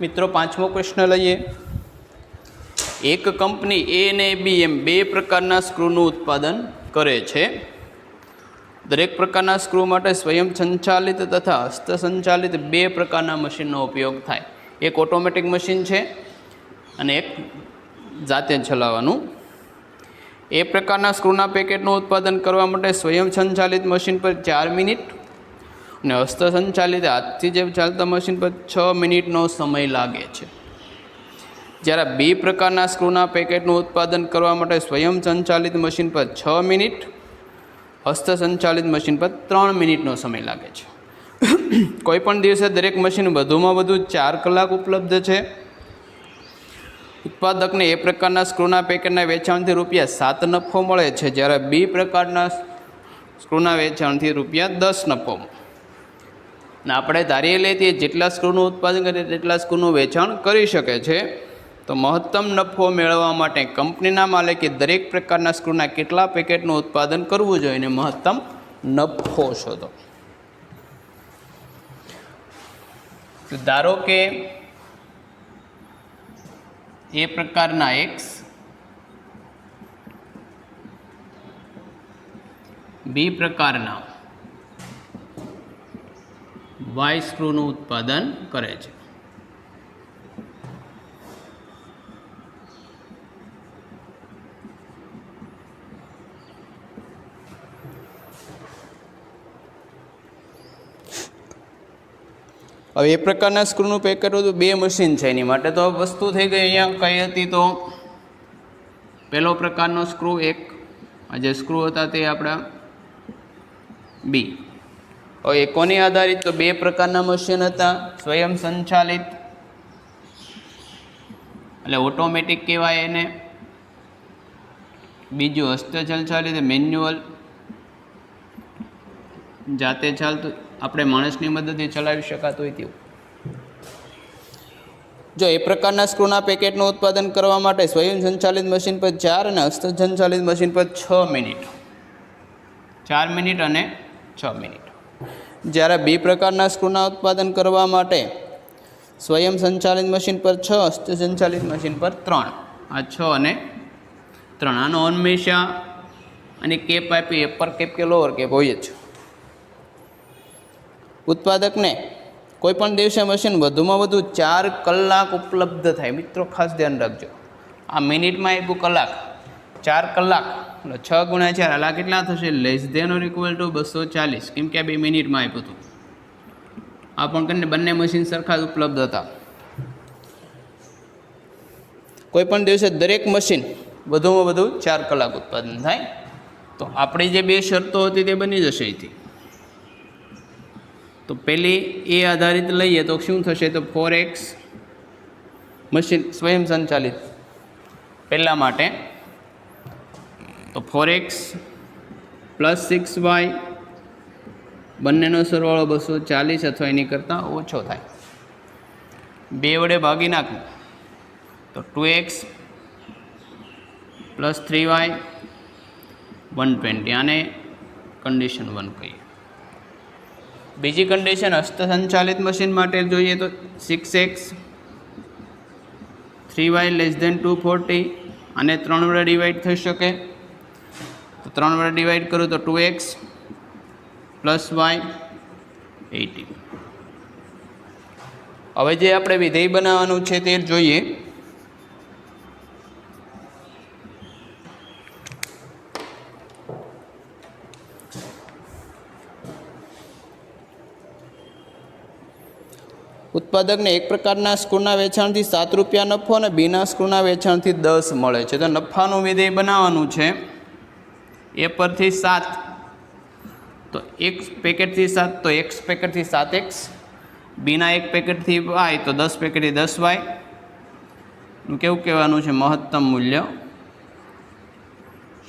મિત્રો પાંચમો પ્રશ્ન લઈએ। એક કંપની એ અને બી એમ બે પ્રકારના સ્ક્રૂનું ઉત્પાદન કરે છે। દરેક પ્રકારના સ્ક્રૂ માટે સ્વયં સંચાલિત તથા હસ્તસંચાલિત બે પ્રકારના મશીનનો ઉપયોગ થાય। એક ઓટોમેટિક મશીન છે અને એક જાતે ચલાવવાનું। એ પ્રકારના સ્ક્રૂના પેકેટનું ઉત્પાદન કરવા માટે સ્વયં સંચાલિત મશીન પર 4 મિનિટ અને હસ્તસંચાલિત હાથથી જે ચાલતા મશીન પર 6 મિનિટનો સમય લાગે છે। જ્યારે બી પ્રકારના સ્ક્રૂના પેકેટનું ઉત્પાદન કરવા માટે સ્વયં સંચાલિત મશીન પર 6 મિનિટ, હસ્તસંચાલિત મશીન પર 3 મિનિટનો સમય લાગે છે। કોઈપણ દિવસે દરેક મશીન વધુમાં વધુ 4 કલાક ઉપલબ્ધ છે। ઉત્પાદકને એ પ્રકારના સ્ક્રૂના પેકેટના વેચાણથી ₹7 નફો મળે છે, જ્યારે બી પ્રકારના સ્ક્રૂના વેચાણથી ₹10 નફો। અને આપણે ધારી લઈએ જેટલા સ્ક્રૂનું ઉત્પાદન કરે તેટલા સ્ક્રૂનું વેચાણ કરી શકે છે। તો મહત્તમ નફો મેળવવા માટે કંપનીના માલિકે દરેક પ્રકારના સ્ક્રૂના કેટલા પેકેટનું ઉત્પાદન કરવું જોઈએ અને મહત્તમ નફો શોધો। ધારો કે એ પ્રકારના X, બી પ્રકારના Y સ્ક્રૂનું ઉત્પાદન કરે છે। હવે એ પ્રકારના સ્ક્રૂનું પેકેટ હતું, બે મશીન છે, એની માટે તો વસ્તુ થઈ ગઈ અહીંયા કઈ હતી તો પહેલો પ્રકારનો સ્ક્રૂ એક, આ જે સ્ક્રૂ હતા તે આપણા બી। હવે એ કોની આધારિત તો બે પ્રકારના મશીન હતા, સ્વયં સંચાલિત એટલે ઓટોમેટિક કહેવાય એને, બીજું હસ્તસંચાલિત મેન્યુઅલ જાતે ચાલતું, આપણે માણસની મદદથી ચલાવી શકાતું હોય તેવું। જો એ પ્રકારના સ્ક્રૂના પેકેટનું ઉત્પાદન કરવા માટે સ્વયં સંચાલિત મશીન પર 4 અને હસ્તસંચાલિત મશીન પર 6 મિનિટ, 4 મિનિટ અને 6 મિનિટ। જ્યારે બી પ્રકારના સ્ક્રૂના ઉત્પાદન કરવા માટે સ્વયં સંચાલિત મશીન પર 6, હસ્તસંચાલિત મશીન પર 3, આ 6 અને 3। આનો હંમેશા અને કેપ આપી અપર કેપ કે લોઅર કેપ હોય જ। ઉત્પાદકને કોઈપણ દિવસે મશીન વધુમાં વધુ 4 કલાક ઉપલબ્ધ થાય। મિત્રો ખાસ ધ્યાન રાખજો, આ મિનિટમાં આપ્યું કલાક, 4 કલાક એટલે 6 × 4 એટલે કેટલા થશે? <= 240, કેમ કે આ 2 મિનિટમાં આપ્યું હતું। આ પણ કરીને બંને મશીન સરખા જ ઉપલબ્ધ હતા। કોઈપણ દિવસે દરેક મશીન વધુમાં વધુ 4 કલાક ઉત્પાદન થાય। તો આપણી જે બે શરતો હતી તે બની જશે અહીંથી। તો પહેલી એ આધારિત લઈએ તો શું થશે? તો 4x મશીન સ્વયં સંચાલિત પહેલાં માટે તો 4x + 6y બંનેનો સરવાળો 240 અથવા એની કરતાં ઓછો થાય। 2 વડે ભાગી નાખવું તો 2x + 3y 120, આને કન્ડિશન 1 કહીએ। બીજી કન્ડિશન હસ્તસંચાલિત મશીન માટે જોઈએ તો 6x 3y <= 240, આને 3 વડે ડિવાઈડ થઈ શકે તો 3 વડે ડિવાઈડ કરું તો 2x + y 18। હવે જે આપણે વિધેય બનાવવાનું છે તે જોઈએ। ઉત્પાદકને એક પ્રકારના સ્ક્રૂના વેચાણથી ₹7 નફો અને બીના સ્ક્રૂના વેચાણથી 10 મળે છે। તો નફાનું વિધેય બનાવવાનું છે। એ પરથી 7 તો એક પેકેટથી 7 તો x પેકેટથી 7x, બીના એક પેકેટથી y તો 10 પેકેટથી 10y નું કેવું કહેવાનું છે? મહત્તમ મૂલ્ય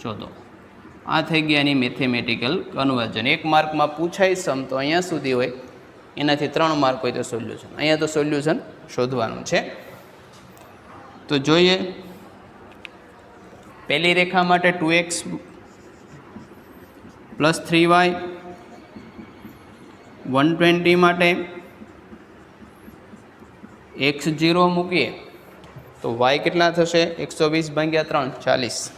શોધો। આ થઈ ગયા એની મેથેમેટિકલ કન્વર્ઝન। 1 માર્કમાં પૂછાય સમ તો અહીંયા સુધી હોય, એનાથી 3 માર્ક હોય તો સોલ્યુશન। અહીંયા તો સોલ્યુશન શોધવાનું છે। તો જોઈએ, પહેલી રેખા માટે 2x + 3y 120 માટે x0 મૂકીએ તો y કેટલા થશે 120/3 40.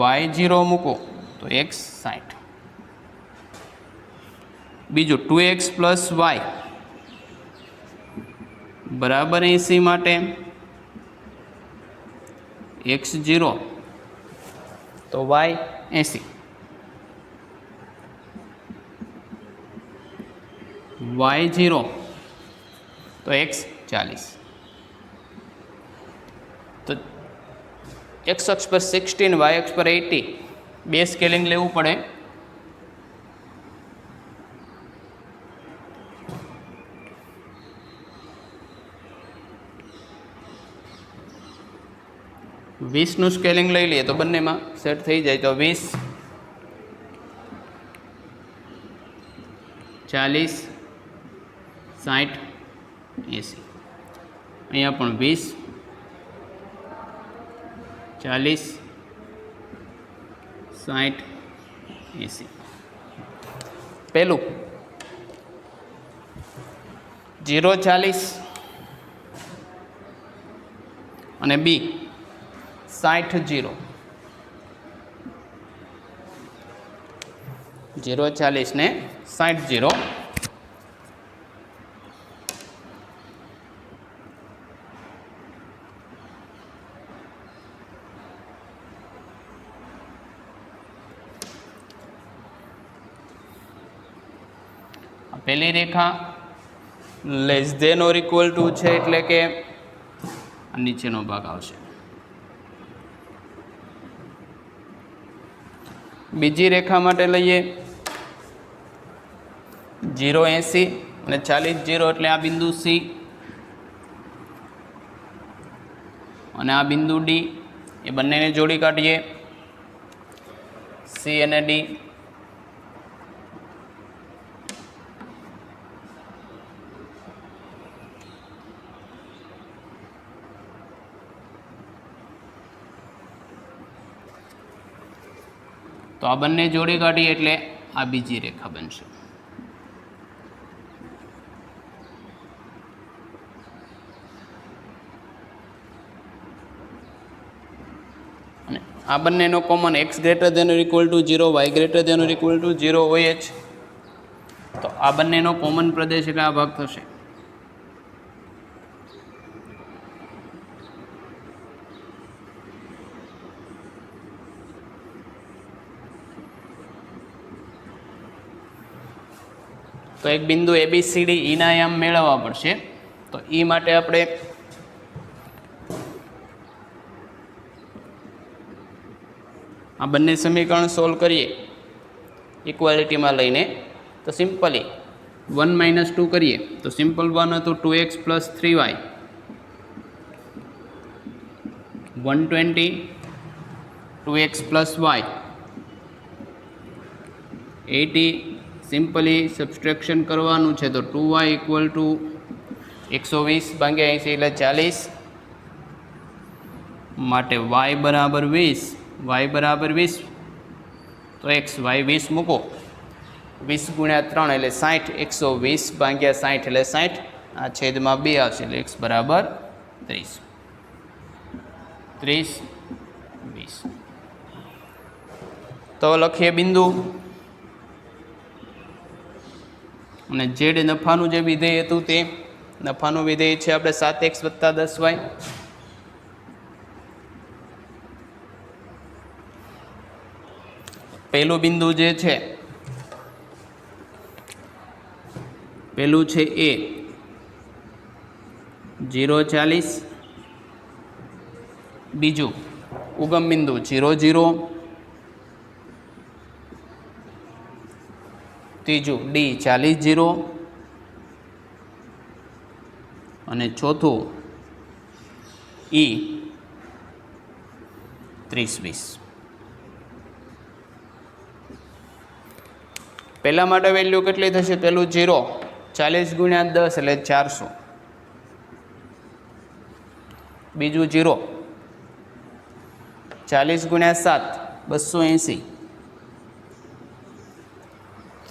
y0 મૂકો તો x 60. બીજું 2x + y બરાબર 80 માટે x0 તો y 80, y0 તો x 40. તો x અક્ષ પર 16, y અક્ષ પર 80 બે સ્કેલિંગ લેવું પડે. વીસનું સ્કેલિંગ લઈ લઈએ તો બંનેમાં સેટ થઈ જાય તો 20, 40, 60, 80. અહીંયા પણ 20, 40, 60, 80. પહેલું 0, 40 અને બી 60, 0. 0, 40 ને 60, 0. પહેલી રેખા less than or equal to છે એટલે કે નીચેનો ભાગ આવશે. બીજી રેખા માટે લઈએ 0, 80 અને 40, 0 એટલે આ બિંદુ સી અને આ બિંદુ ડી, એ બંનેને જોડી કાઢીએ. સી અને ડી તો આ બંને જોડી કાઢીએ એટલે આ બીજી રેખા બનશે. અને આ બંનેનો કોમન x > 0, y > 0 હોય જ, તો આ બંનેનો કોમન પ્રદેશ એટલે આ ભાગ થશે. તો એક બિંદુ ABCD ઈના આયામ મેળવવા પડશે. તો ઈ માટે આપણે આ બંને સમીકરણ સોલ્વ કરીએ ઇક્વાલિટીમાં લઈને. તો સિમ્પલી 1 - 2 કરીએ તો સિમ્પલ 1 હતું 2x + 3y, 120 2x + y 80. Simply subtraction કરવાનું છે તો 2y = 120/80 એટલે 40 માટે y બરાબર 20, y બરાબર 20 તો y 20 મૂકો, 20 × 3 એટલે 60, 120/60 એટલે 60, આ છેદમાં 2 આવશે એટલે x બરાબર 30. 30, 20. તો લખીએ બિંદુ અને z નફાનું જે વિધેય હતું તે નફાનું વિધેય છે આપણે 7x + 10y. પહેલું બિંદુ જે છે પહેલું છે A 0, 40, બીજું ઉગમ બિંદુ 0, 0, ત્રીજું D 40, 0 અને ચોથું E 30, 20. પહેલા માટે વેલ્યુ કેટલી થશે? પહેલું 0, 40 × 10 એટલે 400. બીજું 0, 40 × 7 280.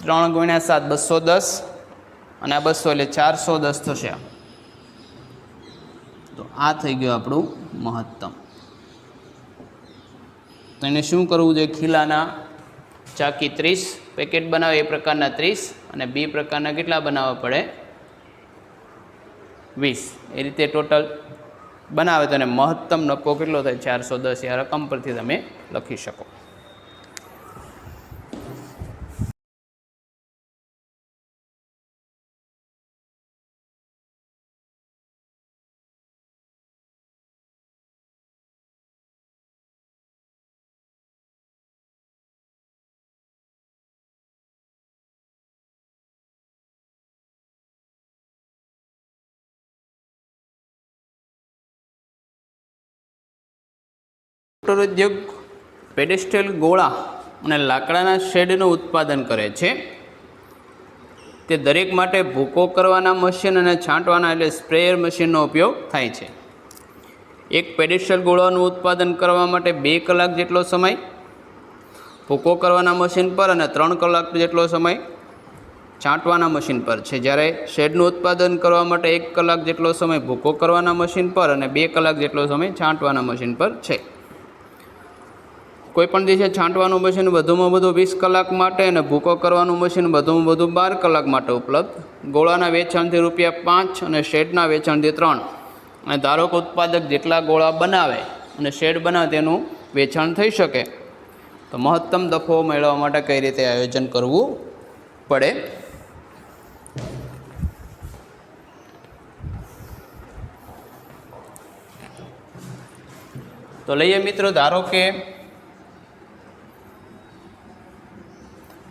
3 × 7 210 અને આ 200 એટલે 410 થશે. તો આ થઈ ગયું આપણું મહત્તમ. તો એને શું કરવું જોઈએ? ખીલાના ચાકી 30 પેકેટ બનાવે એ પ્રકારના 30 અને બી પ્રકારના કેટલા બનાવવા પડે? 20. એ રીતે ટોટલ બનાવે તો એને મહત્તમ નફો કેટલો થાય? 410. એ રકમ પરથી તમે લખી શકો. મોટર ઉદ્યોગ પેડેસ્ટલ ગોળા અને લાકડાના શેડનું ઉત્પાદન કરે છે. તે દરેક માટે ભૂકો કરવાના મશીન અને છાંટવાના એટલે સ્પ્રેયર મશીનનો ઉપયોગ થાય છે. એક પેડેસ્ટલ ગોળાનું ઉત્પાદન કરવા માટે 2 કલાક જેટલો સમય ભૂકો કરવાના મશીન પર અને 3 કલાક જેટલો સમય છાંટવાના મશીન પર છે. જ્યારે શેડનું ઉત્પાદન કરવા માટે 1 કલાક જેટલો સમય ભૂકો કરવાના મશીન પર અને 2 કલાક જેટલો સમય છાંટવાના મશીન પર છે. કોઈપણ દિવસે છાંટવાનું મશીન વધુમાં વધુ 20 કલાક માટે અને ભૂકો કરવાનું મશીન વધુમાં વધુ 12 કલાક માટે ઉપલબ્ધ. ગોળાના વેચાણથી ₹5 અને શેડના વેચાણથી 3. અને ધારો કે ઉત્પાદક જેટલા ગોળા બનાવે અને શેડ બનાવે તેનું વેચાણ થઈ શકે. તો મહત્તમ નફો મેળવવા માટે કઈ રીતે આયોજન કરવું પડે? તો લઈએ મિત્રો, ધારો કે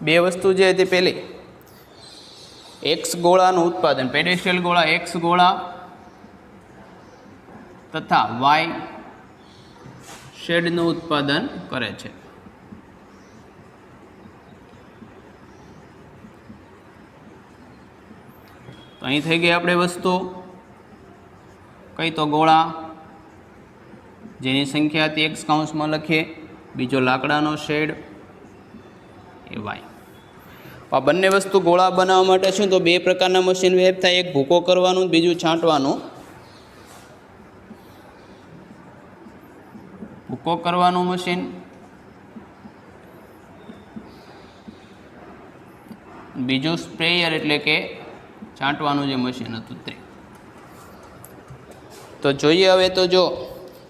2 વસ્તુ જે હતી. પહેલી X ગોળાનું ઉત્પાદન, પેડેસ્ટલ ગોળા X ગોળા તથા Y શેડનું ઉત્પાદન કરે છે. તો અહીં થઈ ગઈ આપણે વસ્તુ કઈ? તો ગોળા જેની સંખ્યા હતી X કૌંસમાં લખીએ. બીજો લાકડાનો શેડ એ Y. આ બંને વસ્તુ ગોળા બનાવવા માટે શું? તો 2 પ્રકારના મશીન વેબ થાય. એક ભૂકો કરવાનું, બીજું છાંટવાનું. ભૂકો કરવાનું મશીન, બીજું સ્પ્રેયર એટલે કે છાંટવાનું જે મશીન હતું તે. તો જોઈએ હવે. તો જો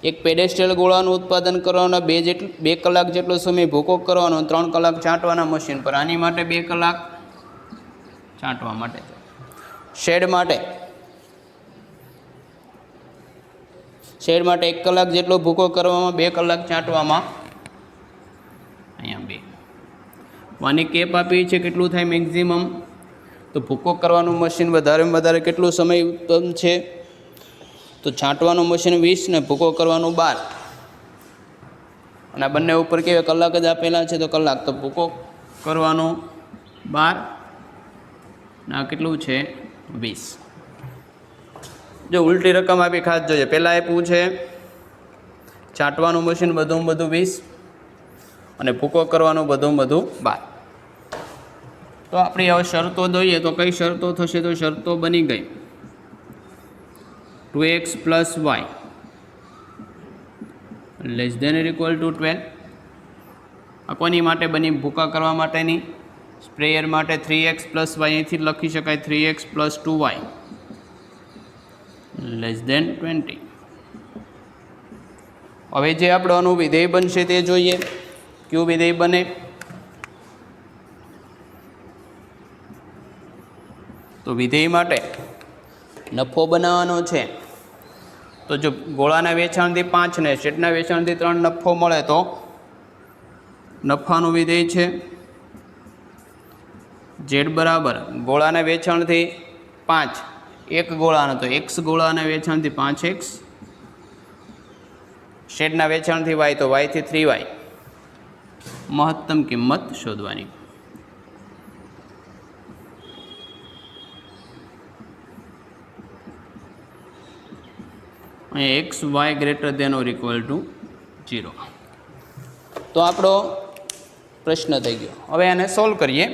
એક પેડેસ્ટલ ગોળાનું ઉત્પાદન કરવાના 2 કલાક જેટલો સમય ભૂકો કરવાનો, 3 કલાક છાંટવાના મશીન પર. આની માટે 2 કલાક છાંટવા માટે. શેડ માટે 1 કલાક જેટલો ભૂકો કરવામાં, 2 કલાક છાંટવામાં. અહીંયા 2. વાની કેપ આપી છે કેટલું થાય મેક્ઝિમમ? તો ભૂકો કરવાનું મશીન વધારેમાં વધારે કેટલું સમય ઉત્પન્ન છે? તો છાંટવાનું મશીન 20 ને ભૂકો કરવાનું 12. અને આ બંને ઉપર કેવા કલાક જ આપેલા છે? તો કલાક. તો ભૂકો કરવાનું 12 ને આ કેટલું છે? 20. જો ઉલટી રકમ આપી ખાસ જોઈએ. પહેલાં આપ્યું છે છાંટવાનું મશીન વધુમાં વધુ 20 અને ભૂકો કરવાનું વધુમાં વધુ 12. તો આપણી હવે શરતો જોઈએ. તો કઈ શરતો થશે? તો શરતો બની ગઈ 2x + y <= 12. આ કોની માટે બની? ભૂકા કરવા માટેની. સ્પ્રેયર માટે 3x + y અહીંથી લખી શકાય 3x + 2y <= 20. હવે જે આપણો આનું વિધેય બનશે તે જોઈએ. કયું વિધેય બને? તો વિધેય માટે નફો બનાવવાનો છે. તો જો ગોળાના વેચાણથી 5 ને શેડના વેચાણથી 3 નફો મળે તો નફાનું વિધેય છે Z બરાબર ગોળાના વેચાણથી 5, 1 ગોળાનો તો x ગોળાના વેચાણથી 5x, શેડના વેચાણથી y તો y થી 3y. મહત્તમ કિંમત શોધવાની. અહીંયા x y > 0. તો આપણો પ્રશ્ન થઈ ગયો. હવે આને સોલ્વ કરીએ.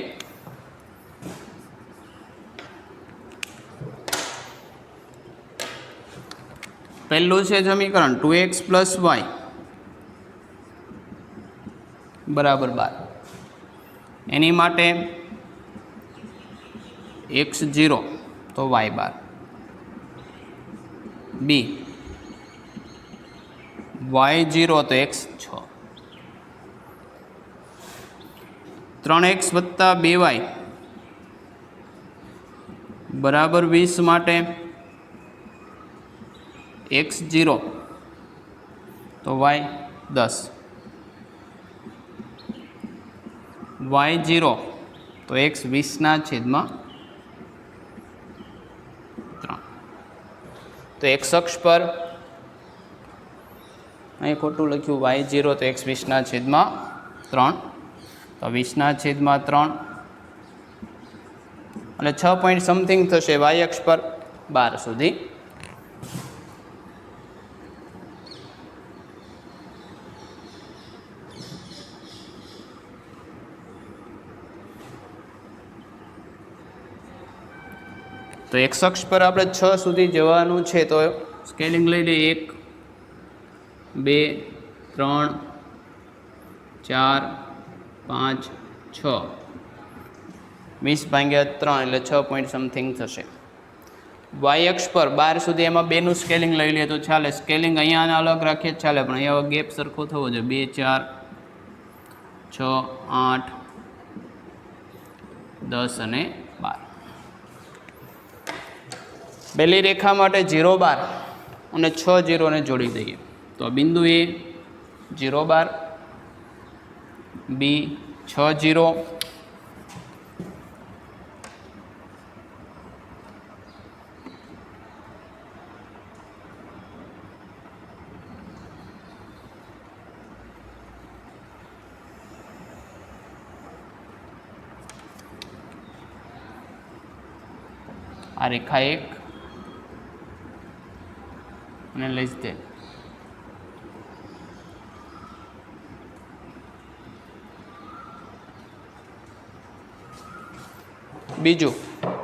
પહેલું છે સમીકરણ 2x પ્લસ વાય બરાબર 12, એની માટે x0 તો y12, બી y0 તો x6, 3x વત્તા 2y બરાબર 20 માટે x0 તો y10, y0 તો x20/3, તો x અક્ષ પર અહીં ખોટું લખ્યું, y0 તો x20/3, તો 20/3 અને 6 પોઈન્ટ સમથિંગ થશે y અક્ષ પર 12 સુધી. તો x અક્ષ પર આપણે 6 સુધી જવાનું છે, તો સ્કેલિંગ લઈ લઈએ 1 2 3 4 5 6, 20/3 એટલે 6 પોઈન્ટ સમથિંગ થશે. વાય અક્ષ પર 12 સુધી એમાં 2નું સ્કેલિંગ લઈ લઈએ તો ચાલે. સ્કેલિંગ અહીંયા અલગ રાખીએ ચાલે, પણ અહીંયા ગેપ સરખો થવો જોઈએ. 2 4 6 8 10 અને 12. પહેલી રેખા માટે 0 12 અને 6 0ને જોડી દઈએ તો બિંદુ એ 0 12, બી 6 0, આ રેખા 1 અને લેસ ધેન.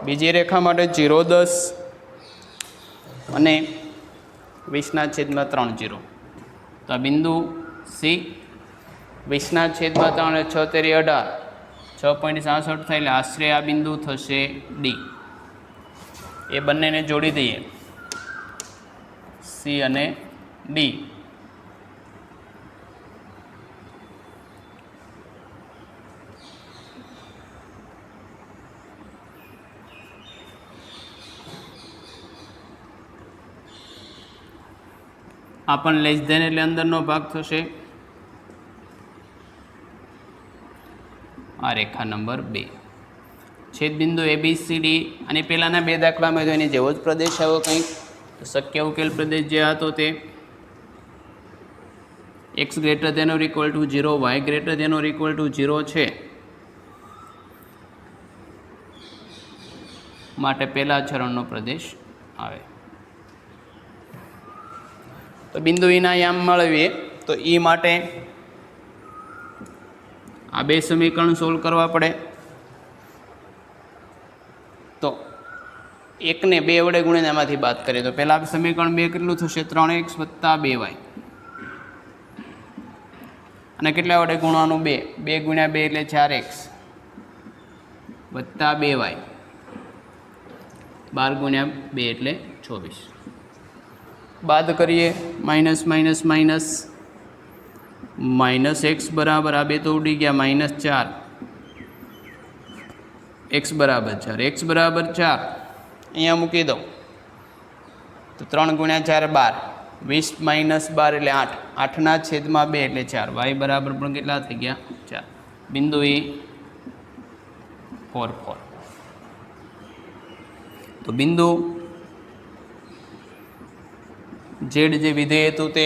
બીજી રેખા માટે 0 10 અને 20/3 0, તો આ બિંદુ સી 20/3 અને 6 તેરી 18, 6.67 થાય એટલે આશરે આ બિંદુ થશે ડી. એ બંનેને જોડી દઈએ, સી અને ડી. આ પણ લેસ ધેન એટલે અંદરનો ભાગ થશે. આ રેખા નંબર 2 છેદ બિંદુ ABCD, અને પહેલાંના 2 દાખલામાં તો એની જેવો જ પ્રદેશ આવ્યો કંઈક. તો શક્ય ઉકેલ પ્રદેશ જે હતો તે x > 0, y > 0 છે, માટે પહેલા ચરણનો પ્રદેશ આવે. તો બિંદુ ઈના યામ મેળવીએ તો ઈ માટે આ 2 સમીકરણ સોલ્વ કરવા પડે. તો 1 ને 2 વડે ગુણીને એમાંથી બાદ કરીએ તો પહેલાં સમીકરણ 2 કેટલું થશે? 3x + 2y. અને કેટલા વડે ગુણવાનું? 2. 2 × 2 એટલે 4x + 2y. 12 × 2 એટલે 24. બાદ કરીએ, માઇનસ માઇનસ માઇનસ, -x બરાબર, આ 2 તો ઉડી ગયા, -4, x બરાબર 4. x બરાબર 4 અહીંયા મૂકી દઉં તો 3 × 4 12, 20 - 12 એટલે 8, 8/2 એટલે 4. y બરાબર પણ કેટલા થઈ ગયા? 4. બિંદુ એ 4 4. તો બિંદુ ઝેડ જે વિધેય હતું તે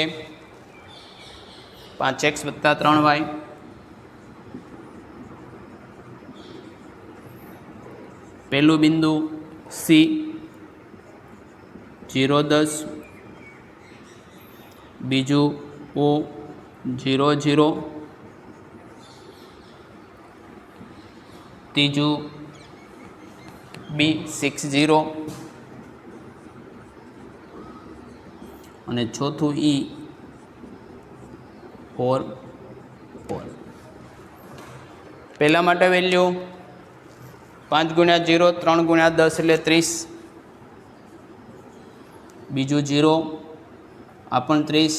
5x + 3y. પહેલું બિંદુ સી 0 10, બીજું ઓ 0 0, ત્રીજું બી 6 0, અને ચોથું ઈ 4 4. પહેલા માટે વેલ્યુ 5 × 0 3 × 10 એટલે 30. બીજું 0 આ પણ 30.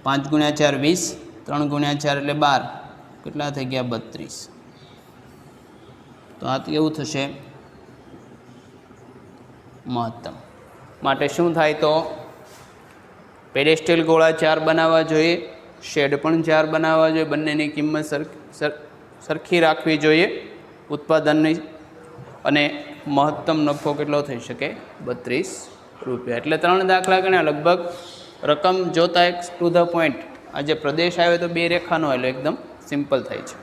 5 × 4 20. 3 × 4 એટલે 12. કેટલા થઈ ગયા? 32. તો આ કેવું થશે? મહત્તમ. માટે શું થાય? તો પેડેસ્ટલ ગોળા 4 બનાવવા જોઈએ, શેડ પણ 4 બનાવવા જોઈએ, બંનેની કિંમત સરખી રાખવી જોઈએ ઉત્પાદનની, અને મહત્તમ નફો કેટલો થઈ શકે? 32 રૂપિયા. એટલે 3 દાખલા ગણ્યા. લગભગ રકમ જોતા એક ટુ ધ પોઈન્ટ. આ જે પ્રદેશ આવે તો 2 રેખાનો એટલે એકદમ સિમ્પલ થાય છે.